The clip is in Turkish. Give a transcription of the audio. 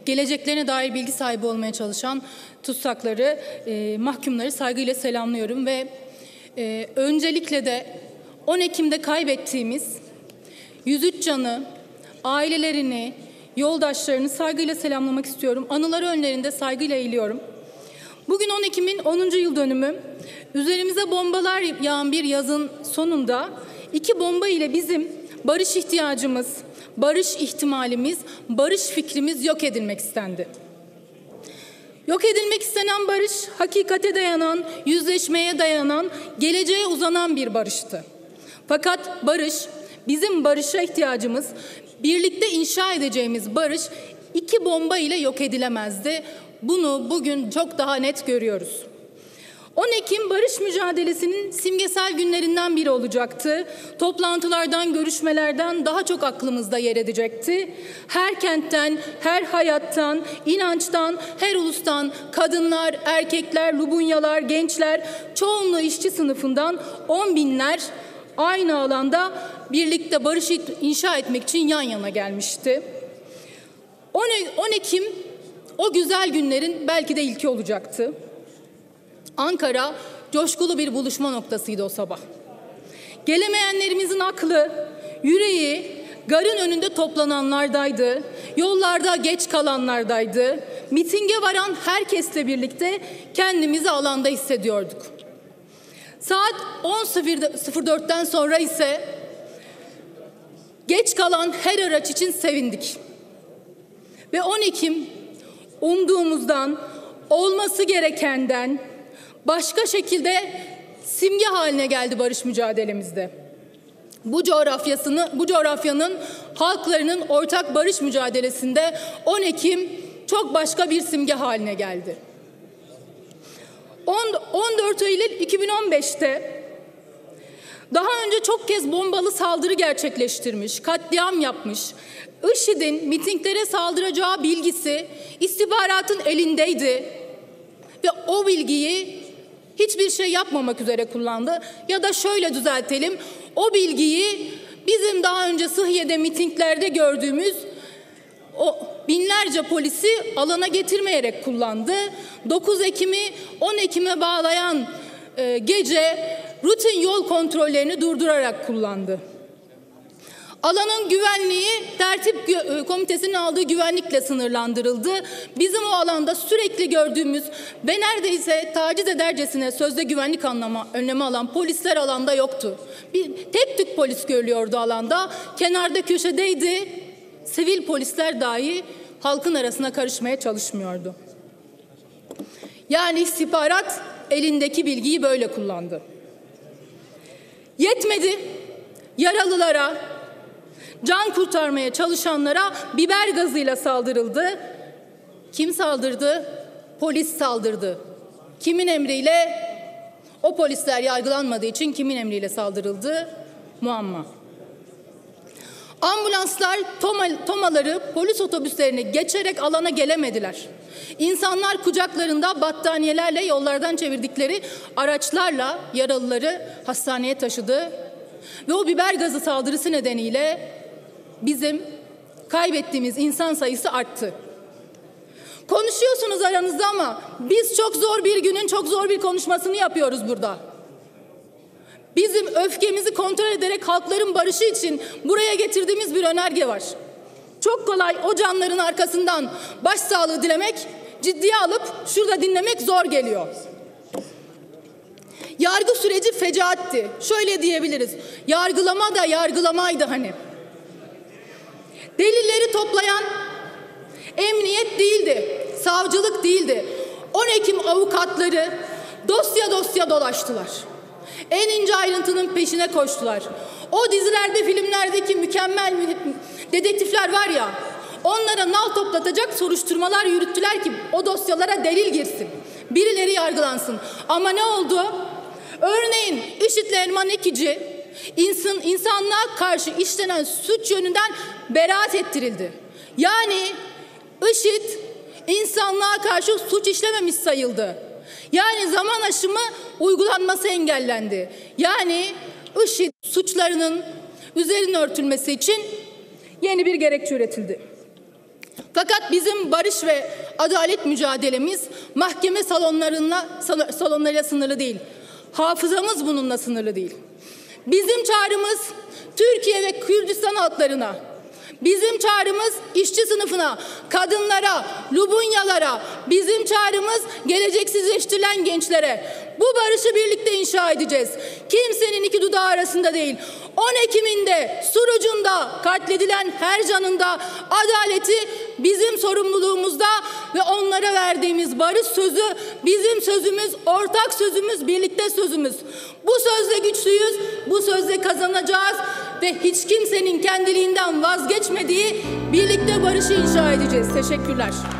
geleceklerine dair bilgi sahibi olmaya çalışan tutsakları, mahkumları saygıyla selamlıyorum ve öncelikle de 10 Ekim'de kaybettiğimiz 103 canı, ailelerini, yoldaşlarını saygıyla selamlamak istiyorum. Anıları önlerinde saygıyla eğiliyorum. Bugün 10 Ekim'in 10. yıl dönümü. Üzerimize bombalar yağan bir yazın sonunda 2 bomba ile bizim barış ihtiyacımız, barış ihtimalimiz, barış fikrimiz yok edilmek istendi. Yok edilmek istenen barış, hakikate dayanan, yüzleşmeye dayanan, geleceğe uzanan bir barıştı. Fakat barış, bizim barışa ihtiyacımız, birlikte inşa edeceğimiz barış 2 bomba ile yok edilemezdi. Bunu bugün çok daha net görüyoruz. 10 Ekim barış mücadelesinin simgesel günlerinden biri olacaktı. Toplantılardan, görüşmelerden daha çok aklımızda yer edecekti. Her kentten, her hayattan, inançtan, her ulustan kadınlar, erkekler, lubunyalar, gençler, çoğunluğu işçi sınıfından 10 binler aynı alanda birlikte barışı inşa etmek için yan yana gelmişti. 10 Ekim o güzel günlerin belki de ilki olacaktı. Ankara coşkulu bir buluşma noktasıydı o sabah. Gelemeyenlerimizin aklı, yüreği garın önünde toplananlardaydı, yollarda geç kalanlardaydı. Mitinge varan herkesle birlikte kendimizi alanda hissediyorduk. Saat 10.04'ten sonra ise geç kalan her araç için sevindik. Ve 10 Ekim umduğumuzdan, olması gerekenden başka şekilde simge haline geldi barış mücadelemizde. Bu coğrafyanın halklarının ortak barış mücadelesinde 10 Ekim çok başka bir simge haline geldi. 14 Eylül 2015'te daha önce çok kez bombalı saldırı gerçekleştirmiş, katliam yapmış, IŞİD'in mitinglere saldıracağı bilgisi istihbaratın elindeydi ve o bilgiyi hiçbir şey yapmamak üzere kullandı. Ya da şöyle düzeltelim, o bilgiyi bizim daha önce Sıhhiye'de mitinglerde gördüğümüz o binlerce polisi alana getirmeyerek kullandı. 9 Ekim'i 10 Ekim'e bağlayan gece rutin yol kontrollerini durdurarak kullandı. Alanın güvenliği tertip komitesinin aldığı güvenlikle sınırlandırıldı. Bizim o alanda sürekli gördüğümüz ve neredeyse taciz edercesine sözde güvenlik önlemi alan polisler alanda yoktu. Tek tük polis görülüyordu alanda. Kenarda köşedeydi. Sivil polisler dahi halkın arasına karışmaya çalışmıyordu. Yani istihbarat elindeki bilgiyi böyle kullandı. Yetmedi. Yaralılara, can kurtarmaya çalışanlara biber gazıyla saldırıldı. Kim saldırdı? Polis saldırdı. Kimin emriyle? O polisler yargılanmadığı için kimin emriyle saldırıldı? Muamma. Ambulanslar tomaları polis otobüslerini geçerek alana gelemediler. İnsanlar kucaklarında battaniyelerle yollardan çevirdikleri araçlarla yaralıları hastaneye taşıdı. Ve o biber gazı saldırısı nedeniyle bizim kaybettiğimiz insan sayısı arttı. Konuşuyorsunuz aranızda ama biz çok zor bir günün çok zor bir konuşmasını yapıyoruz burada. Bizim öfkemizi kontrol ederek halkların barışı için buraya getirdiğimiz bir önerge var. Çok kolay o canların arkasından başsağlığı dilemek, ciddiye alıp şurada dinlemek zor geliyor. Yargı süreci fecaatti. Şöyle diyebiliriz. Yargılama da yargılamaydı hani. Delilleri toplayan emniyet değildi, savcılık değildi. 10 Ekim avukatları dosya dolaştılar. En ince ayrıntının peşine koştular. O dizilerde, filmlerdeki mükemmel dedektifler var ya, onlara nal toplatacak soruşturmalar yürüttüler ki o dosyalara delil girsin. Birileri yargılansın. Ama ne oldu? Örneğin IŞİD'le Elman Ekici insanlığa karşı işlenen suç yönünden beraat ettirildi. Yani IŞİD insanlığa karşı suç işlememiş sayıldı. Yani zaman aşımı uygulanması engellendi. Yani IŞİD suçlarının üzerine örtülmesi için yeni bir gerekçe üretildi. Fakat bizim barış ve adalet mücadelemiz mahkeme salonlarıyla sınırlı değil. Hafızamız bununla sınırlı değil. Bizim çağrımız Türkiye ve Kürdistan halklarına, bizim çağrımız işçi sınıfına, kadınlara, Lubunyalara, bizim çağrımız geleceksizleştirilen gençlere. Bu barışı birlikte inşa edeceğiz. Kimsenin iki dudağı arasında değil. 10 Ekim'inde, Suruc'unda katledilen her canında adaleti bizim sorumluluğumuzda ve onlara verdiğimiz barış sözü bizim sözümüz, ortak sözümüz, birlikte sözümüz. Bu sözle güçlüyüz, bu sözle kazanacağız ve hiç kimsenin kendiliğinden vazgeçmediği birlikte barışı inşa edeceğiz. Teşekkürler.